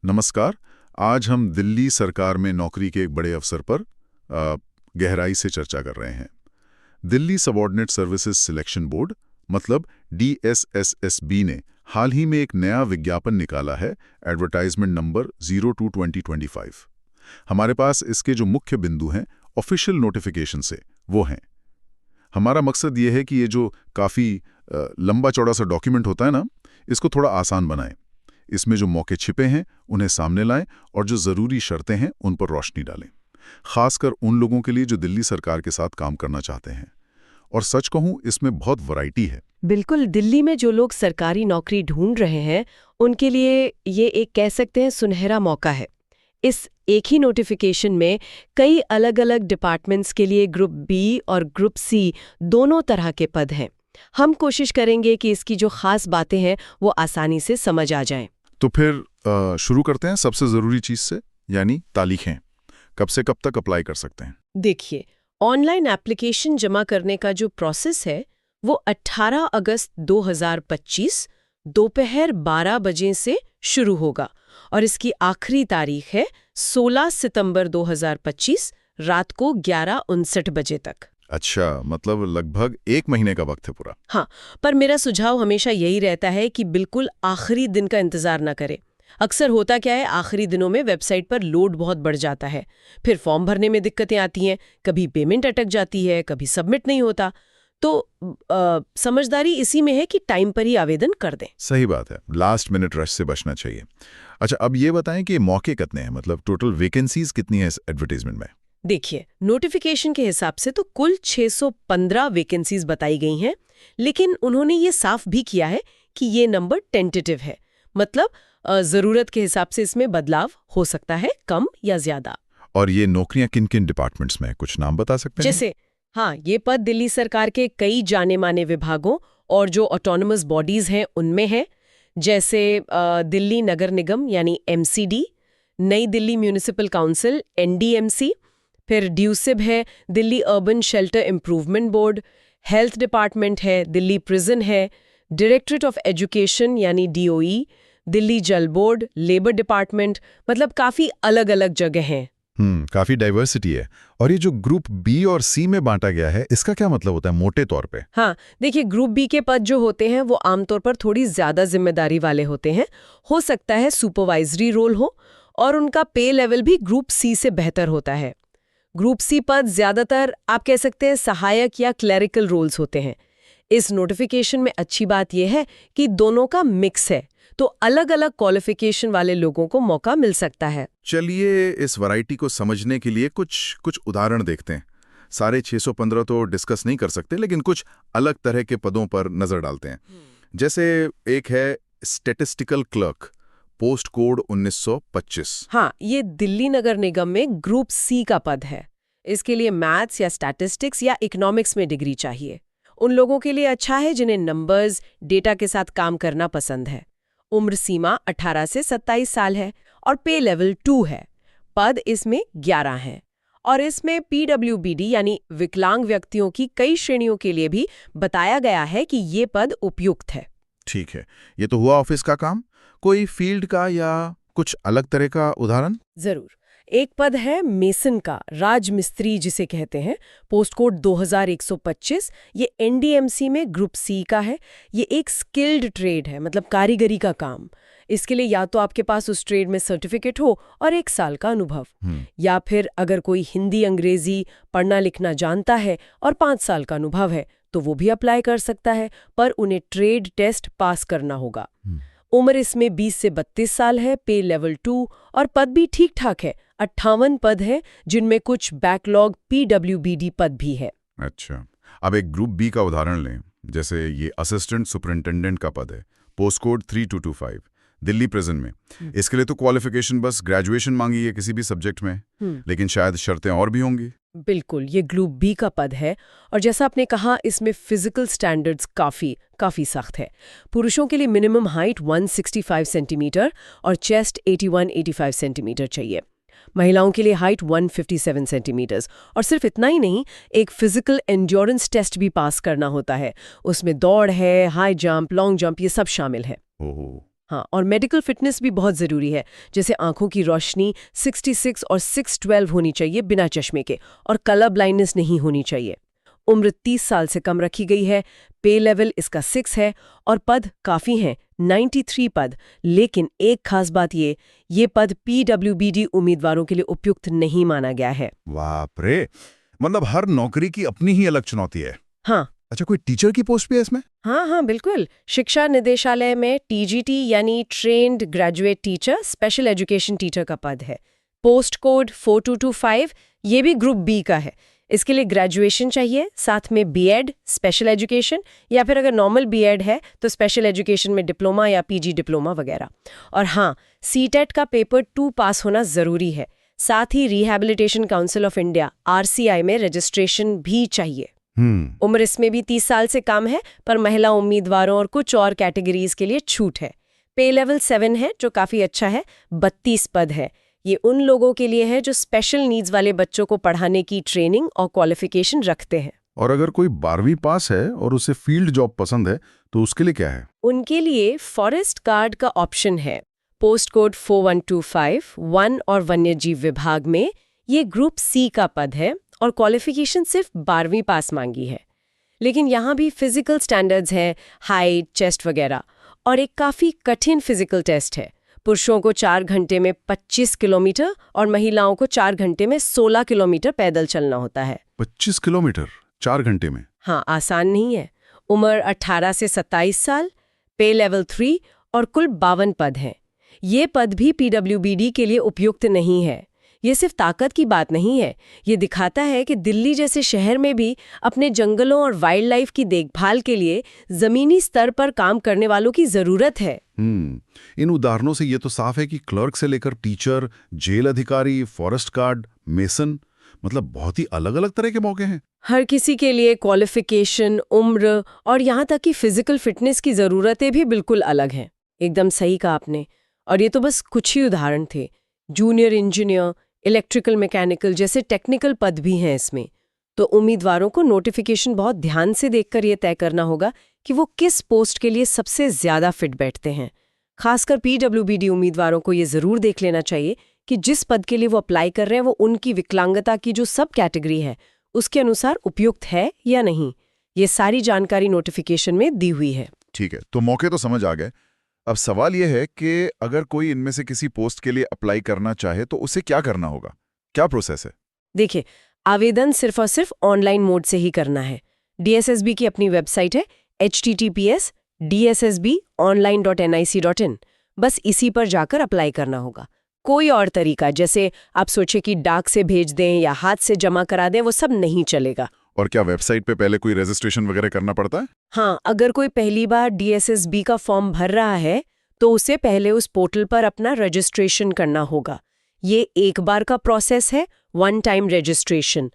नमस्कार। आज हम दिल्ली सरकार में नौकरी के एक बड़े अवसर पर गहराई से चर्चा कर रहे हैं। Delhi subordinate services selection board मतलब DSSSB ने हाल ही में एक नया विज्ञापन निकाला है, एडवर्टाइजमेंट नंबर 02/2025। हमारे पास इसके जो मुख्य बिंदु हैं ऑफिशियल नोटिफिकेशन से वो हैं। हमारा मकसद ये है कि ये जो काफ़ी लंबा चौड़ा सा डॉक्यूमेंट होता है ना, इसको थोड़ा आसान बनाएं। इसमें जो मौके छिपे हैं उन्हें सामने लाएं और जो ज़रूरी शर्तें हैं उन पर रोशनी डालें, खासकर उन लोगों के लिए जो दिल्ली सरकार के साथ काम करना चाहते हैं। और सच कहूं, इसमें बहुत वैरायटी है। बिल्कुल, दिल्ली में जो लोग सरकारी नौकरी ढूंढ रहे हैं उनके लिए ये एक कह सकते हैं सुनहरा मौका है। इस एक ही नोटिफिकेशन में कई अलग अलग डिपार्टमेंट्स के लिए ग्रुप बी और ग्रुप सी दोनों तरह के पद हैं। हम कोशिश करेंगे कि इसकी जो खास बातें हैं वो आसानी से समझ आ जाएं। तो फिर शुरू करते हैं सबसे ज़रूरी चीज़ से, यानी तारीखें। कब से कब तक अप्लाई कर सकते हैं? देखिए, ऑनलाइन एप्लीकेशन जमा करने का जो प्रोसेस है वो 18 अगस्त 2025 दोपहर 12 बजे से शुरू होगा और इसकी आखिरी तारीख है 16 सितंबर 2025 रात को 11:59 बजे तक। अच्छा, मतलब लगभग 1 महीने का वक्त है पूरा। हाँ, पर मेरा सुझाव हमेशा यही रहता है कि बिल्कुल आखिरी दिन का इंतजार न करें। अक्सर होता क्या है, आखिरी दिनों में वेबसाइट पर लोड बहुत बढ़ जाता है, फिर फॉर्म भरने में दिक्कतें आती हैं, कभी पेमेंट अटक जाती है, कभी सबमिट नहीं होता। तो समझदारी इसी में है कि टाइम पर ही आवेदन कर दें। सही बात है, लास्ट मिनट रश से बचना चाहिए। अच्छा, अब ये बताएं कि मौके कितने हैं, मतलब टोटल वैकेंसीज कितनी है इस एडवर्टाइजमेंट में? देखिए, नोटिफिकेशन के हिसाब से तो कुल 615 वैकेंसीज बताई गई हैं, लेकिन उन्होंने ये साफ भी किया है कि ये नंबर टेंटेटिव है, मतलब जरूरत के हिसाब से इसमें बदलाव हो सकता है, कम या ज्यादा। और ये नौकरियां किन किन डिपार्टमेंट्स में, कुछ नाम बता सकते हैं? जैसे हाँ, ये पद दिल्ली सरकार के कई जाने माने विभागों और जो ऑटोनमस बॉडीज हैं उनमें है, जैसे दिल्ली नगर निगम यानी MCD, नई दिल्ली म्यूनिसिपल काउंसिल NDMC, फिर ड्यूसिब है Delhi urban shelter improvement board, health department है, दिल्ली प्रिजन है, डायरेक्टरेट ऑफ एजुकेशन यानी DOE, दिल्ली जल बोर्ड, लेबर डिपार्टमेंट, मतलब काफी अलग अलग जगह हैं। काफी डाइवर्सिटी है। और ये जो ग्रुप बी और सी में बांटा गया है, इसका क्या मतलब होता है मोटे तौर पे? हाँ, देखिए, ग्रुप बी के पद जो होते हैं वो आमतौर पर थोड़ी ज्यादा जिम्मेदारी वाले होते हैं। हो सकता है सुपरवाइजरी रोल हो, और उनका पे लेवल भी ग्रुप सी से बेहतर होता है। ग्रुप सी पद ज्यादातर आप कह सकते हैं सहायक या क्लरिकल रोल्स होते हैं। इस नोटिफिकेशन में अच्छी बात यह है कि दोनों का मिक्स है, तो अलग अलग क्वालिफिकेशन वाले लोगों को मौका मिल सकता है। चलिए, इस वैरायटी को समझने के लिए कुछ उदाहरण देखते हैं। सारे 615 तो डिस्कस नहीं कर सकते, लेकिन कुछ अलग तरह के पदों पर नजर डालते हैं। जैसे एक है स्टैटिस्टिकल क्लर्क, पोस्ट कोड 1925। हाँ, ये दिल्ली नगर निगम में ग्रुप सी का पद है। इसके लिए मैथ्स या स्टैटिस्टिक्स या इकोनॉमिक्स में डिग्री चाहिए। उन लोगों के लिए अच्छा है जिन्हें नंबर्स, डेटा के साथ काम करना पसंद है। उम्र सीमा 18 से 27 साल है और पे लेवल 2 है। पद इसमें 11 हैं और इसमें PWBD यानी विकलांग व्यक्तियों की कई श्रेणियों के लिए भी बताया गया है कि ये पद उपयुक्त है। ठीक है, ये तो हुआ ऑफिस का काम। कोई फील्ड का या कुछ अलग तरह का उदाहरण? जरूर। एक पद है मेसन का, राजमिस्त्री जिसे कहते हैं, पोस्ट कोड 2125। ये NDMC में ग्रुप सी का है। ये एक स्किल्ड ट्रेड है, मतलब कारीगरी का काम। इसके लिए या तो आपके पास उस ट्रेड में सर्टिफिकेट हो और 1 साल का अनुभव, या फिर अगर कोई हिंदी अंग्रेजी पढ़ना लिखना जानता है और 5 साल का अनुभव है तो वो भी अप्लाई कर सकता है, पर उन्हें ट्रेड टेस्ट पास करना होगा। उम्र इसमें 20 से 32 साल है, पे लेवल 2 और पद भी ठीक ठाक है। 58 पद है जिनमें कुछ बैकलॉग PWBD पद भी है। अच्छा, अब एक ग्रुप बी का उदाहरण लें। जैसे ये असिस्टेंट सुपरिंटेंडेंट का पद है, पोस्ट कोड 3225, दिल्ली प्रिजन में। इसके लिए तो क्वालिफिकेशन बस ग्रेजुएशन मांगी है किसी भी सब्जेक्ट में, लेकिन शायद शर्तें और भी होंगी। बिल्कुल, ये ग्रुप बी का पद है और जैसा आपने कहा, इसमें फिजिकल स्टैंडर्ड्स काफी सख्त है। पुरुषों के लिए मिनिमम हाइट 165 सेंटीमीटर और चेस्ट 81-85 सेंटीमीटर चाहिए। महिलाओं के लिए हाइट 157 सेंटीमीटर्स, और सिर्फ इतना ही नहीं, एक फिजिकल एंड्योरेंस टेस्ट भी पास करना होता है। उसमें दौड़ है, हाई जंप, लॉन्ग जंप, ये सब शामिल है। ओह, हाँ, और मेडिकल फिटनेस भी बहुत ज़रूरी है, जैसे आंखों की रोशनी 66 और 612 होनी चाहिए बिना चश्मे के, और कलर ब्लाइंडनेस नहीं होनी चाहिए। उम्र 30 साल से कम रखी गई है, पे लेवल इसका 6 है, और पद काफ़ी हैं, 93 पद। लेकिन एक खास बात ये पद PWBD उम्मीदवारों के लिए उपयुक्त नहीं माना गया है। बाप रे, मतलब हर नौकरी की अपनी ही अलग चुनौती है। हाँ अच्छा, कोई टीचर की पोस्ट भी है इसमें? हाँ, बिल्कुल। शिक्षा निदेशालय में TGT यानी trained graduate teacher, special education teacher का पद है। पोस्ट कोड 4225, ये भी ग्रुप बी का है। इसके लिए ग्रेजुएशन चाहिए, साथ में बीएड स्पेशल एजुकेशन, या फिर अगर नॉर्मल बीएड है तो स्पेशल एजुकेशन में डिप्लोमा या PG डिप्लोमा वगैरह। और हाँ, सीटेट का पेपर 2 पास होना ज़रूरी है। साथ ही rehabilitation council of India RCI में रजिस्ट्रेशन भी चाहिए। उम्र इसमें भी 30 साल से कम है, पर महिला उम्मीदवारों और कुछ और कैटेगरीज के लिए छूट है। पे लेवल 7 है, जो काफ़ी अच्छा है, 32 पद है। ये उन लोगों के लिए है जो स्पेशल नीड्स वाले बच्चों को पढ़ाने की ट्रेनिंग और क्वालिफिकेशन रखते हैं। और अगर कोई 12वीं पास है और उसे फील्ड जॉब पसंद है तो उसके लिए क्या है? उनके लिए फॉरेस्ट गार्ड का ऑप्शन है। पोस्ट कोड 4125, वन और वन्यजीव विभाग में ये ग्रुप सी का पद है, और क्वालिफिकेशन सिर्फ 12वीं पास मांगी है। लेकिन यहाँ भी फिजिकल स्टैंडर्ड्स हैं, हाइट, चेस्ट वगैरह, और एक काफ़ी कठिन फिजिकल टेस्ट है। पुरुषों को 4 घंटे में 25 किलोमीटर और महिलाओं को 4 घंटे में 16 किलोमीटर पैदल चलना होता है। 25 किलोमीटर 4 घंटे में? हाँ, आसान नहीं है। उम्र 18 से 27 साल, पे लेवल 3, और कुल 52 पद हैं। ये पद भी PWBD के लिए उपयुक्त नहीं है। ये सिर्फ ताकत की बात नहीं है, ये दिखाता है कि दिल्ली जैसे शहर में भी अपने जंगलों और वाइल्ड लाइफ की देखभाल के लिए ज़मीनी स्तर पर काम करने वालों की ज़रूरत है। इन उदाहरणों से ये तो साफ है कि क्लर्क से लेकर टीचर, जेल अधिकारी, फॉरेस्ट गार्ड, मेसन, मतलब बहुत ही अलग-अलग तरह के मौके हैं। हर किसी के लिए क्वालिफिकेशन, उम्र और यहाँ तक कि फिजिकल फिटनेस की ज़रूरतें भी बिल्कुल अलग हैं। एकदम सही कहा आपने। और ये तो बस कुछ ही उदाहरण थे। जूनियर इंजीनियर, इलेक्ट्रिकल मैकेनिकल जैसे टेक्निकल पद भी हैं इसमें। तो उम्मीदवारों को नोटिफिकेशन बहुत ध्यान से देखकर ये तय करना होगा कि वो किस पोस्ट के लिए सबसे ज़्यादा फिट बैठते हैं। खासकर PWBD उम्मीदवारों को ये ज़रूर देख लेना चाहिए कि जिस पद के लिए वो अप्लाई कर रहे हैं वो उनकी विकलांगता की जो सब कैटेगरी है उसके अनुसार उपयुक्त है या नहीं। ये सारी जानकारी नोटिफिकेशन में दी हुई है। ठीक है, तो मौके तो समझ आ गए। अब सवाल यह है कि अगर कोई इनमें से किसी पोस्ट के लिए अप्लाई करना चाहे तो उसे क्या करना होगा? क्या प्रोसेस है? देखिए, आवेदन सिर्फ और सिर्फ ऑनलाइन मोड से ही करना है। DSSB की अपनी वेबसाइट है https://dssbonline.nic.in। बस इसी पर जाकर अप्लाई करना होगा। कोई और तरीका, जैसे आप सोचे कि डाक से भेज दें या हाथ से जमा करा दें, वो सब नहीं चलेगा। और क्या वेबसाइट पे पहले कोई रजिस्ट्रेशन वगैरह करना पड़ता है? हाँ, अगर कोई पहली बार DSSB का फॉर्म भर रहा है तो उसे पहले उस पोर्टल पर अपना रजिस्ट्रेशन करना होगा। ये एक बार का प्रोसेस है, वन टाइम रजिस्ट्रेशन।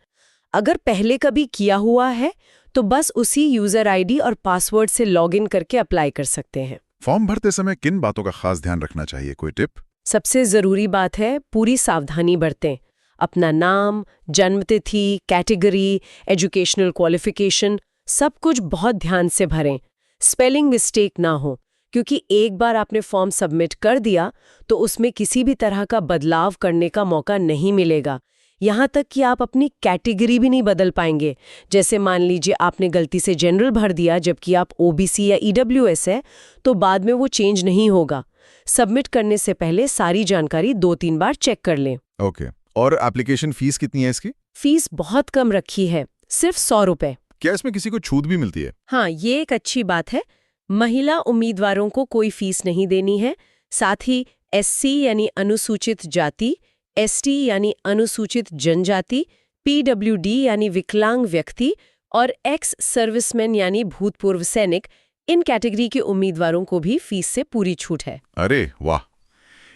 अगर पहले कभी किया हुआ है तो बस उसी यूजर ID और पासवर्ड से लॉगिन करके अप्लाई कर सकते हैं। फॉर्म भरते समय किन बातों का खास ध्यान रखना चाहिए? कोई टिप? सबसे ज़रूरी बात है, पूरी सावधानी बरतें। अपना नाम, जन्मतिथि, कैटेगरी, एजुकेशनल क्वालिफिकेशन, सब कुछ बहुत ध्यान से भरें। स्पेलिंग मिस्टेक ना हो, क्योंकि एक बार आपने फॉर्म सबमिट कर दिया तो उसमें किसी भी तरह का बदलाव करने का मौका नहीं मिलेगा। यहाँ तक कि आप अपनी कैटेगरी भी नहीं बदल पाएंगे। जैसे मान लीजिए आपने गलती से जनरल भर दिया जबकि आप OBC या EWS है, तो बाद में वो चेंज नहीं होगा। सबमिट करने से पहले सारी जानकारी 2-3 बार चेक कर लें। ओके। और एप्लीकेशन फीस कितनी है इसकी? फीस बहुत कम रखी है, सिर्फ 100 रुपए। क्या इसमें किसी को छूट भी मिलती है? हाँ, ये एक अच्छी बात है। महिला उम्मीदवारों को कोई फीस नहीं देनी है। साथ ही SC यानी अनुसूचित जाति, ST यानी अनुसूचित जनजाति, PWD यानी विकलांग व्यक्ति और एक्स सर्विसमैन यानी भूतपूर्व सैनिक, इन कैटेगरी के उम्मीदवारों को भी फीस से पूरी छूट है। अरे वाह,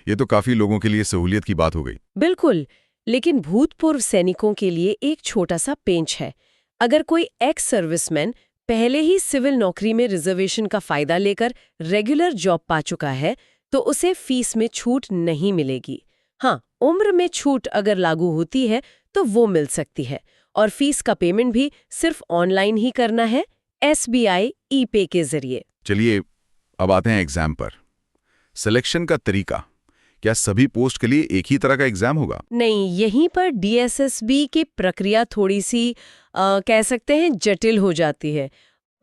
ये तो काफी लोगों के लिए सहूलियत की बात हो गई। बिल्कुल, लेकिन भूतपूर्व सैनिकों के लिए एक छोटा सा पेंच है। अगर कोई एक्स सर्विसमैन पहले ही सिविल नौकरी में रिजर्वेशन का फायदा लेकर रेगुलर जॉब पा चुका है तो उसे फीस में छूट नहीं मिलेगी। हाँ, उम्र में छूट अगर लागू होती है तो वो मिल सकती है, और फीस का पेमेंट भी सिर्फ ऑनलाइन ही करना है, SBI e-पे के जरिए। चलिए अब आते हैं एग्जाम पर। सिलेक्शन का तरीका, क्या सभी पोस्ट के लिए एक ही तरह का एग्जाम होगा? नहीं, यहीं पर DSSB की प्रक्रिया थोड़ी सी कह सकते हैं जटिल हो जाती है।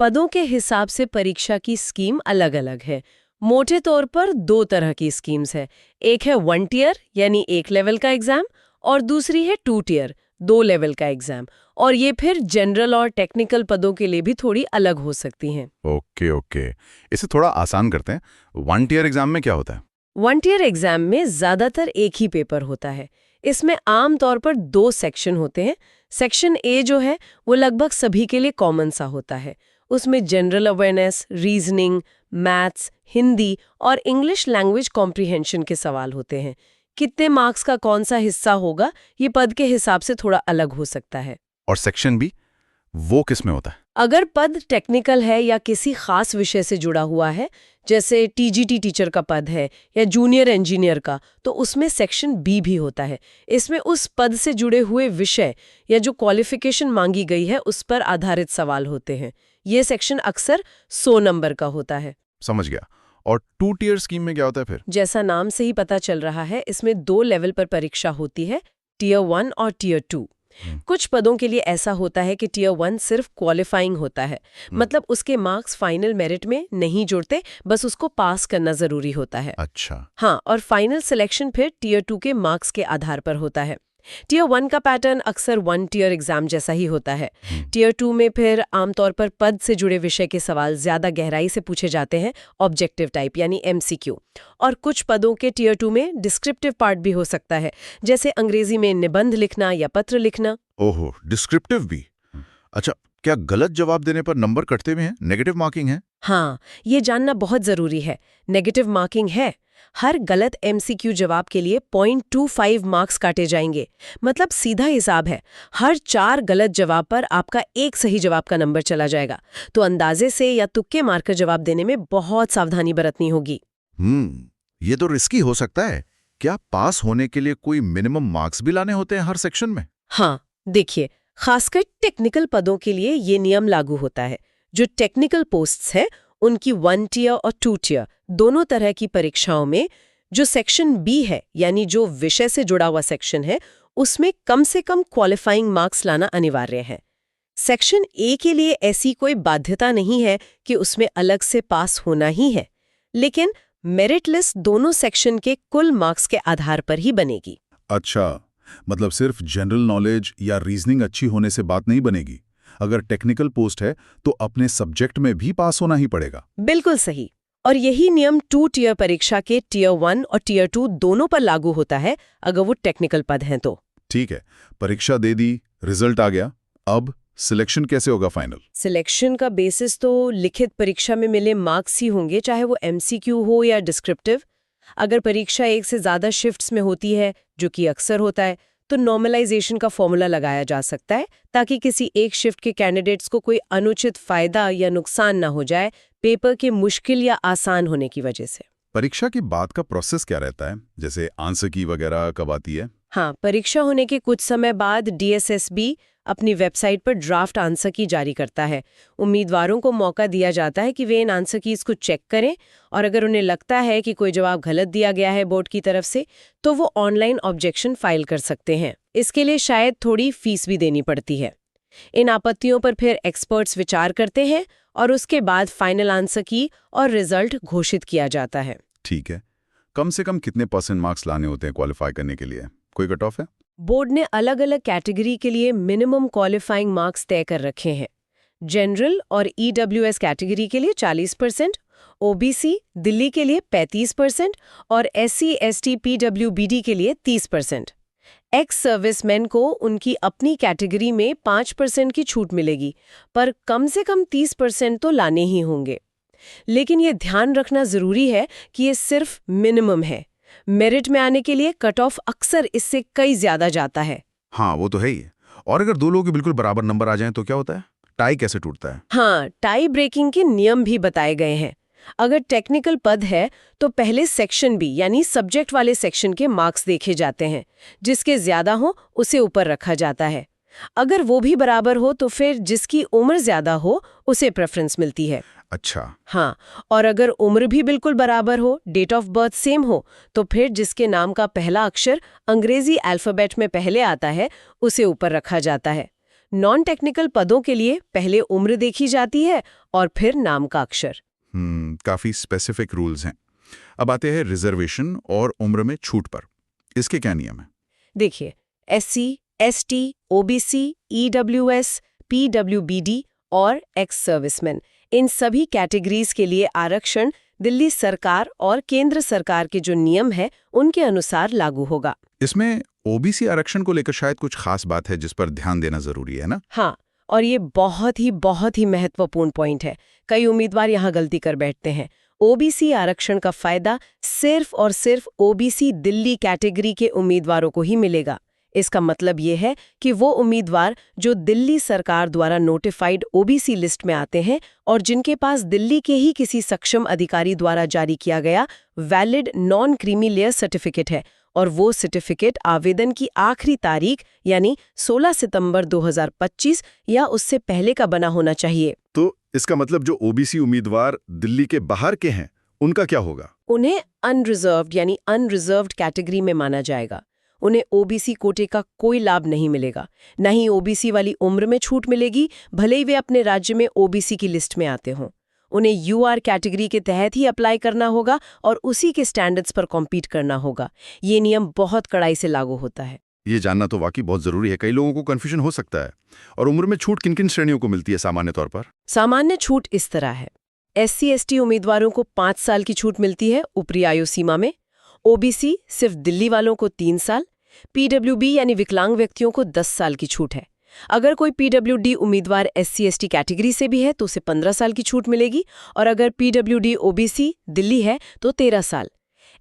पदों के हिसाब से परीक्षा की स्कीम अलग-अलग है। मोटे तौर पर 2 तरह की स्कीम्स है। एक है 1 टियर यानी 1 लेवल का एग्जाम और दूसरी है 2 टियर 2 लेवल का एग्जाम। और ये फिर जनरल और टेक्निकल पदों के लिए भी थोड़ी अलग हो सकती हैं। ओके ओके, इसे थोड़ा आसान करते हैं। 1 टियर एग्जाम में क्या होता है? 1 टियर एग्जाम में ज्यादातर एक ही पेपर होता है। इसमें आम तौर पर 2 सेक्शन होते हैं। सेक्शन ए जो है वो लगभग सभी के लिए कॉमन सा होता है। उसमें general awareness, reasoning, maths, Hindi और इंग्लिश लैंग्वेज कॉम्प्रिहेंशन के सवाल होते हैं। कितने मार्क्स का कौन सा हिस्सा होगा ये पद के हिसाब से थोड़ा अलग हो सकता है। और सेक्शन बी, वो किस में होता है? अगर पद टेक्निकल है या किसी खास विषय से जुड़ा हुआ है, जैसे TGT टीचर का पद है या जूनियर इंजीनियर का, तो उसमें सेक्शन बी भी होता है। इसमें उस पद से जुड़े हुए विषय या जो क्वालिफिकेशन मांगी गई है उस पर आधारित सवाल होते हैं। ये सेक्शन अक्सर 100 नंबर का होता है। समझ गया। और 2 टियर स्कीम में क्या होता है फिर? जैसा नाम से ही पता चल रहा है, इसमें 2 लेवल पर परीक्षा होती है, टियर 1 और टियर 2। कुछ पदों के लिए ऐसा होता है कि टियर 1 सिर्फ क्वालिफाइंग होता है, मतलब उसके मार्क्स फाइनल मेरिट में नहीं जुड़ते, बस उसको पास करना जरूरी होता है। अच्छा। हाँ, और फाइनल सिलेक्शन फिर टियर 2 के मार्क्स के आधार पर होता है। टियर 1 का पैटर्न अक्सर 1 टियर एग्जाम जैसा ही होता है। टियर 2 में फिर आमतौर पर पद से जुड़े विषय के सवाल ज्यादा गहराई से पूछे जाते हैं, ऑब्जेक्टिव टाइप यानी MCQ। और कुछ पदों के टियर 2 में डिस्क्रिप्टिव पार्ट भी हो सकता है, जैसे अंग्रेजी में निबंध लिखना या पत्र लिखना। ओहो, डिस्क्रिप्टिव भी। अच्छा, क्या गलत जवाब देने पर नंबर कटते भी हैं? नेगेटिव मार्किंग है? हाँ, ये जानना बहुत जरूरी है। नेगेटिव मार्किंग है। हर गलत MCQ जवाब के लिए 0.25 मार्क्स काटे जाएंगे। मतलब सीधा हिसाब है, हर 4 गलत जवाब पर आपका 1 सही जवाब का नंबर चला जाएगा। तो अंदाजे से या तुक्के मारकर जवाब देने में बहुत सावधानी बरतनी होगी। ये तो रिस्की हो सकता है। क्या पास होने के लिए कोई मिनिमम मार्क्स भी लाने होते हैं हर सेक्शन में? हाँ, देखिए, खासकर टेक्निकल पदों के लिए ये नियम लागू होता है। जो टेक्निकल पोस्ट्स हैं उनकी 1 टियर और 2 टियर दोनों तरह की परीक्षाओं में जो सेक्शन बी है, यानी जो विषय से जुड़ा हुआ सेक्शन है, उसमें कम से कम क्वालिफाइंग मार्क्स लाना अनिवार्य है। सेक्शन ए के लिए ऐसी कोई बाध्यता नहीं है कि उसमें अलग से पास होना ही है, लेकिन मेरिट लिस्ट दोनों सेक्शन के कुल मार्क्स के आधार पर ही बनेगी। अच्छा, मतलब सिर्फ जनरल नॉलेज या रीजनिंग अच्छी होने से बात नहीं बनेगी। अगर टेक्निकल पोस्ट है तो अपने सब्जेक्ट में भी पास होना ही पड़ेगा। बिल्कुल सही। और यही नियम 2 टियर परीक्षा के टियर 1 और टियर 2 दोनों पर लागू होता है, अगर वो टेक्निकल पद हैं तो। ठीक है, परीक्षा दे दी, रिजल्ट आ गया, अब सिलेक्शन कैसे होगा फाइनल? सिलेक्शन का बेसिस तो लिखित परीक्षा में मिले मार्क्स ही होंगे, चाहे वो MCQ हो या डिस्क्रिप्टिव। अगर परीक्षा एक से ज्यादा शिफ्ट्स में होती है, जो कि अक्सर होता है, तो नॉर्मलाइजेशन का फॉर्मूला लगाया जा सकता है ताकि किसी एक शिफ्ट के कैंडिडेट्स को कोई अनुचित फायदा या नुकसान ना हो जाए पेपर के मुश्किल या आसान होने की वजह से। परीक्षा के बाद का प्रोसेस क्या रहता है? जैसे आंसर की वगैरह कब आती है? हाँ, परीक्षा होने के कुछ समय बाद DSSB अपनी वेबसाइट पर ड्राफ्ट आंसर की जारी करता है। उम्मीदवारों को मौका दिया जाता है कि वे इन आंसर कीज को चेक करें, और अगर उन्हें लगता है कि कोई जवाब गलत दिया गया है बोर्ड की तरफ से, तो वो ऑनलाइन ऑब्जेक्शन फाइल कर सकते हैं। इसके लिए शायद थोड़ी फीस भी देनी पड़ती है। इन आपत्तियों पर फिर एक्सपर्ट्स विचार करते हैं और उसके बाद फाइनल आंसर की और रिजल्ट घोषित किया जाता है। ठीक है, कम से कम कितने % मार्क्स लाने होते हैं क्वालिफाई करने के लिए? कोई कट ऑफ है? बोर्ड ने अलग अलग कैटेगरी के लिए मिनिमम क्वालिफाइंग मार्क्स तय कर रखे हैं। जनरल और EWS कैटेगरी के लिए 40%, OBC दिल्ली के लिए 35% और SC ST PWBD के लिए 30%। एक्स सर्विसमैन को उनकी अपनी कैटेगरी में 5% की छूट मिलेगी, पर कम से कम 30% तो लाने ही होंगे। लेकिन ये ध्यान रखना जरूरी है कि ये सिर्फ मिनिमम है। मेरिट में आने के लिए कट ऑफ अक्सर इससे कई ज्यादा जाता है। हाँ, वो तो है ही। और अगर 2 लोगों के बिल्कुल बराबर नंबर आ जाएं तो क्या होता है? टाई कैसे टूटता है? हाँ, टाई ब्रेकिंग के नियम भी बताए गए हैं। अगर टेक्निकल पद है तो पहले सेक्शन बी यानी सब्जेक्ट वाले सेक्शन के मार्क्स देखे जाते हैं। जिसके ज्यादा हो उसे ऊपर रखा जाता है। अगर वो भी बराबर हो तो फिर जिसकी उम्र ज्यादा हो उसे प्रेफरेंस मिलती है। अच्छा। हाँ, और अगर उम्र भी बिल्कुल बराबर हो, डेट ऑफ बर्थ सेम हो, तो फिर जिसके नाम का पहला अक्षर अंग्रेजी अल्फाबेट में पहले आता है, उसे ऊपर रखा जाता है। नॉन टेक्निकल पदों के लिए पहले उम्र देखी जाती है और फिर नाम का अक्षर। काफी स्पेसिफिक रूल्स हैं। अब आते हैं रिजर्वेशन और उम्र में छूट पर। इसके क्या नियम हैं? देखिए, SC, ST, OBC, EWS, PWBD और एक्स सर्विसमैन, इन सभी कैटेगरीज के लिए आरक्षण दिल्ली सरकार और केंद्र सरकार के जो नियम है उनके अनुसार लागू होगा। इसमें ओबीसी आरक्षण को लेकर शायद कुछ खास बात है जिस पर ध्यान देना जरूरी है ना? हाँ, और ये बहुत ही महत्वपूर्ण पॉइंट है। कई उम्मीदवार यहाँ गलती कर बैठते हैं। ओबीसी आरक्षण का फायदा सिर्फ और सिर्फ ओबीसी दिल्ली कैटेगरी के उम्मीदवारों को ही मिलेगा। इसका मतलब ये है कि वो उम्मीदवार जो दिल्ली सरकार द्वारा नोटिफाइड ओबीसी लिस्ट में आते हैं और जिनके पास दिल्ली के ही किसी सक्षम अधिकारी द्वारा जारी किया गया valid non creamy layer certificate है, और वो सर्टिफिकेट आवेदन की आखिरी तारीख यानी 16 सितंबर 2025 या उससे पहले का बना होना चाहिए। तो इसका मतलब जो ओबीसी उम्मीदवार दिल्ली के बाहर के हैं उनका क्या होगा? उन्हें अनरिजर्व्ड यानी अनरिजर्व्ड कैटेगरी में माना जाएगा। उन्हें ओबीसी कोटे का कोई लाभ नहीं मिलेगा, न ही ओबीसी वाली उम्र में छूट मिलेगी, भले ही वे अपने राज्य में ओबीसी की लिस्ट में आते हों। उन्हें यूआर कैटेगरी के तहत ही अप्लाई करना होगा और उसी के स्टैंडर्ड्स पर कॉम्पीट करना होगा। ये नियम बहुत कड़ाई से लागू होता है। ये जानना तो वाकई बहुत जरूरी है, कई लोगों को कंफ्यूजन हो सकता है। और उम्र में छूट किन किन श्रेणियों को मिलती है सामान्य तौर पर? सामान्य छूट इस तरह है। SC ST उम्मीदवारों को 5 साल की छूट मिलती है ऊपरी आयु सीमा में। ओबीसी सिर्फ दिल्ली वालों को 3 साल। PWB यानी विकलांग व्यक्तियों को 10 साल की छूट है। अगर कोई PWD उम्मीदवार SC ST कैटेगरी से भी है तो उसे 15 साल की छूट मिलेगी, और अगर PWD OBC दिल्ली है तो 13 साल।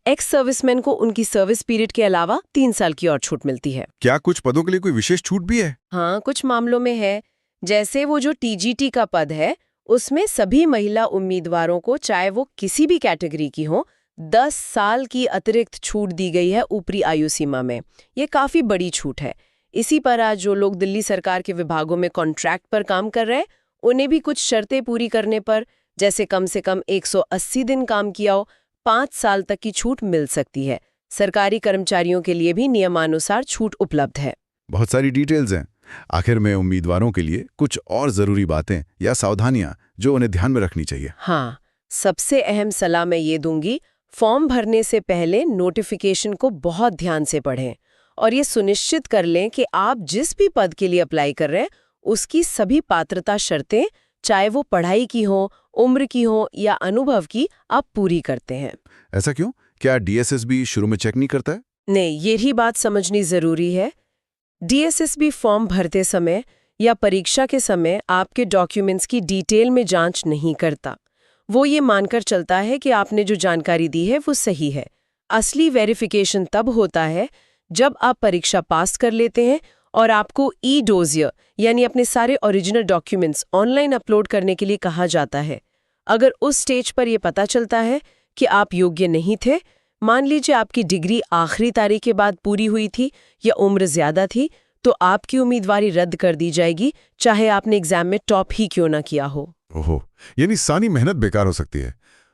एक्स सर्विसमैन को उनकी सर्विस पीरियड के अलावा 3 साल की और छूट मिलती है। क्या कुछ पदों के लिए कोई विशेष छूट भी है? हाँ, कुछ मामलों में है। जैसे वो जो TGT का पद है, उसमें सभी महिला उम्मीदवारों को, चाहे वो किसी भी कैटेगरी की हो, 10 साल की अतिरिक्त छूट दी गई है ऊपरी आयु सीमा में। ये काफी बड़ी छूट है। इसी पर आज जो लोग दिल्ली सरकार के विभागों में कॉन्ट्रैक्ट पर काम कर रहे हैं, उन्हें भी कुछ शर्तें पूरी करने पर, जैसे कम से कम 180 दिन काम किया हो, 5 साल तक की छूट मिल सकती है। सरकारी कर्मचारियों के लिए भी नियमानुसार छूट उपलब्ध है। बहुत सारी डिटेल्स हैं। आखिर में उम्मीदवारों के लिए कुछ और जरूरी बातें या सावधानियां जो उन्हें ध्यान में रखनी चाहिए। हाँ, सबसे अहम सलाह मैं ये दूंगी, फॉर्म भरने से पहले नोटिफिकेशन को बहुत ध्यान से पढ़ें और ये सुनिश्चित कर लें कि आप जिस भी पद के लिए अप्लाई कर रहे हैं उसकी सभी पात्रता शर्तें, चाहे वो पढ़ाई की हो, उम्र की हो या अनुभव की, आप पूरी करते हैं। ऐसा क्यों? क्या DSSB शुरू में चेक नहीं करता है? नहीं, ये ही बात समझनी जरूरी है। DSSB फॉर्म भरते समय या परीक्षा के समय आपके डॉक्यूमेंट्स की डिटेल में जांच नहीं करता। वो ये मानकर चलता है कि आपने जो जानकारी दी है वो सही है। असली वेरिफिकेशन तब होता है जब आप परीक्षा पास कर लेते हैं और आपको ई-डोजियर यानी अपने सारे ओरिजिनल डॉक्यूमेंट्स ऑनलाइन अपलोड करने के लिए कहा जाता है। अगर उस स्टेज पर यह पता चलता है कि आप योग्य नहीं थे, मान लीजिए आपकी डिग्री आखिरी तारीख के बाद पूरी हुई थी या उम्र ज्यादा थी, तो आपकी उम्मीदवारी रद्द कर दी जाएगी, चाहे आपने एग्जाम में टॉप ही क्यों ना किया हो। ओहो, यानी सारी मेहनत बेकार हो सकती है।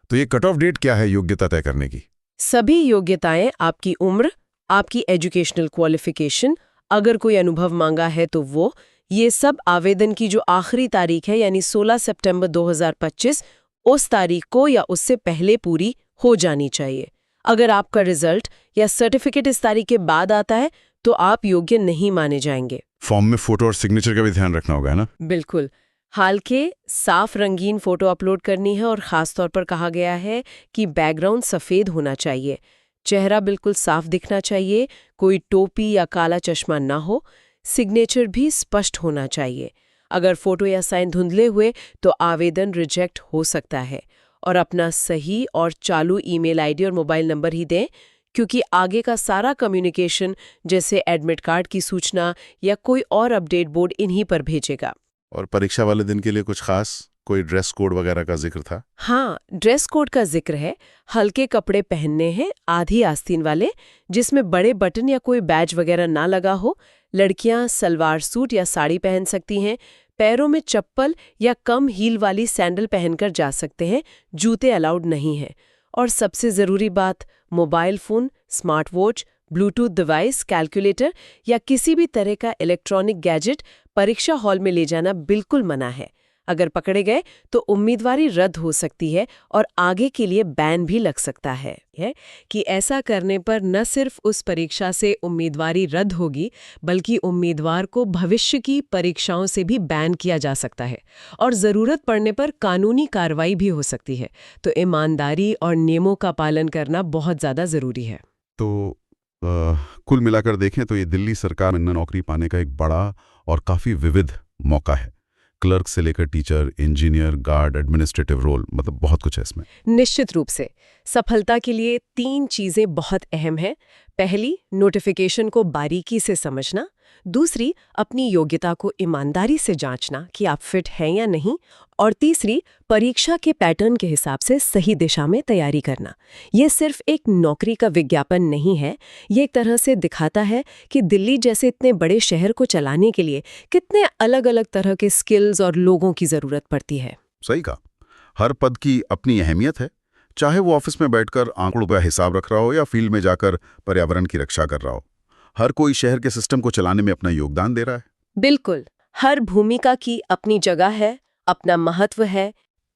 तो ये कट ऑफ डेट क्या है योग्यता तय करने की? सभी योग्यताएं, आपकी उम्र, आपकी एजुकेशनल क्वालिफिकेशन, अगर कोई अनुभव मांगा है तो वो, ये सब आवेदन की जो आखिरी तारीख है यानी 16 सितंबर 2025, उस तारीख को या उससे पहले पूरी हो जानी चाहिए। अगर आपका रिजल्ट या सर्टिफिकेट इस तारीख के बाद आता है तो आप योग्य नहीं माने जाएंगे। फॉर्म में फोटो और सिग्नेचर का भी ध्यान रखना होगा, है ना? बिल्कुल। हाल के साफ रंगीन फोटो अपलोड करनी है और खास तौर पर कहा गया है कि बैकग्राउंड सफेद होना चाहिए, चेहरा बिल्कुल साफ दिखना चाहिए, कोई टोपी या काला चश्मा ना हो, सिग्नेचर भी स्पष्ट होना चाहिए। अगर फोटो या साइन धुंधले हुए तो आवेदन रिजेक्ट हो सकता है। और अपना सही और चालू ईमेल आईडी और मोबाइल नंबर ही दें, क्योंकि आगे का सारा कम्युनिकेशन जैसे एडमिट कार्ड की सूचना या कोई और अपडेट बोर्ड इन्हीं पर भेजेगा। और परीक्षा वाले दिन के लिए कुछ खास कोई ड्रेस कोड वगैरह का जिक्र था? हाँ, ड्रेस कोड का जिक्र है। हल्के कपड़े पहनने हैं, आधी आस्तीन वाले, जिसमें बड़े बटन या कोई बैज वगैरह ना लगा हो। लड़कियां सलवार सूट या साड़ी पहन सकती हैं। पैरों में चप्पल या कम हील वाली सैंडल पहनकर जा सकते हैं, जूते अलाउड नहीं हैं। और सबसे ज़रूरी बात, mobile phone, smart watch, Bluetooth device, calculator या किसी भी तरह का इलेक्ट्रॉनिक गैजेट परीक्षा हॉल में ले जाना बिल्कुल मना है। अगर पकड़े गए तो उम्मीदवारी रद्द हो सकती है और आगे के लिए बैन भी लग सकता है कि ऐसा करने पर न सिर्फ उस परीक्षा से उम्मीदवारी रद्द होगी, बल्कि उम्मीदवार को भविष्य की परीक्षाओं से भी बैन किया जा सकता है और ज़रूरत पड़ने पर कानूनी कार्रवाई भी हो सकती है। तो ईमानदारी और नियमों का पालन करना बहुत ज़्यादा ज़रूरी है। तो कुल मिलाकर देखें तो ये दिल्ली सरकार में नौकरी पाने का एक बड़ा और काफ़ी विविध मौका है। क्लर्क से लेकर teacher, engineer, guard, administrative role, मतलब बहुत कुछ है इसमें। निश्चित रूप से सफलता के लिए 3 चीजें बहुत अहम हैं। पहली, नोटिफिकेशन को बारीकी से समझना। दूसरी, अपनी योग्यता को ईमानदारी से जांचना कि आप फिट हैं या नहीं। और तीसरी, परीक्षा के पैटर्न के हिसाब से सही दिशा में तैयारी करना। ये सिर्फ एक नौकरी का विज्ञापन नहीं है, ये एक तरह से दिखाता है कि दिल्ली जैसे इतने बड़े शहर को चलाने के लिए कितने अलग-अलग तरह के स्किल्स और लोगों की ज़रूरत पड़ती है। सही कहा। हर पद की अपनी अहमियत है, चाहे वो ऑफिस में बैठकर आंकड़ों का हिसाब रख रहा हो या फील्ड में जाकर पर्यावरण की रक्षा कर रहा हो। हर कोई शहर के सिस्टम को चलाने में अपना योगदान दे रहा है। बिल्कुल, हर भूमिका की अपनी जगह है, अपना महत्व है।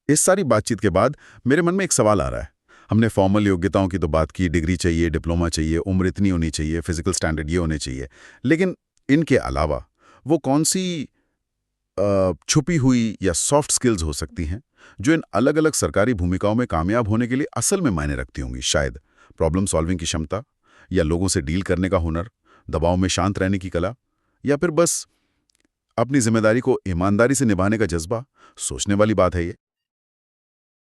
इस सारी बातचीत के बाद मेरे मन में एक सवाल आ रहा है। हमने फॉर्मल योग्यताओं की तो बात की, डिग्री चाहिए, डिप्लोमा चाहिए, उम्र इतनी होनी चाहिए, फिजिकल स्टैंडर्ड ये होने चाहिए, लेकिन इनके अलावा वो कौन सी छुपी हुई या सॉफ्ट स्किल्स हो सकती हैं जो इन अलग अलग सरकारी भूमिकाओं में कामयाब होने के लिए असल में मायने रखती होंगी? शायद प्रॉब्लम सॉल्विंग की क्षमता, या लोगों से डील करने का हुनर, दबाव में शांत रहने की कला, या फिर बस अपनी जिम्मेदारी को ईमानदारी से निभाने का जज्बा। सोचने वाली बात है ये।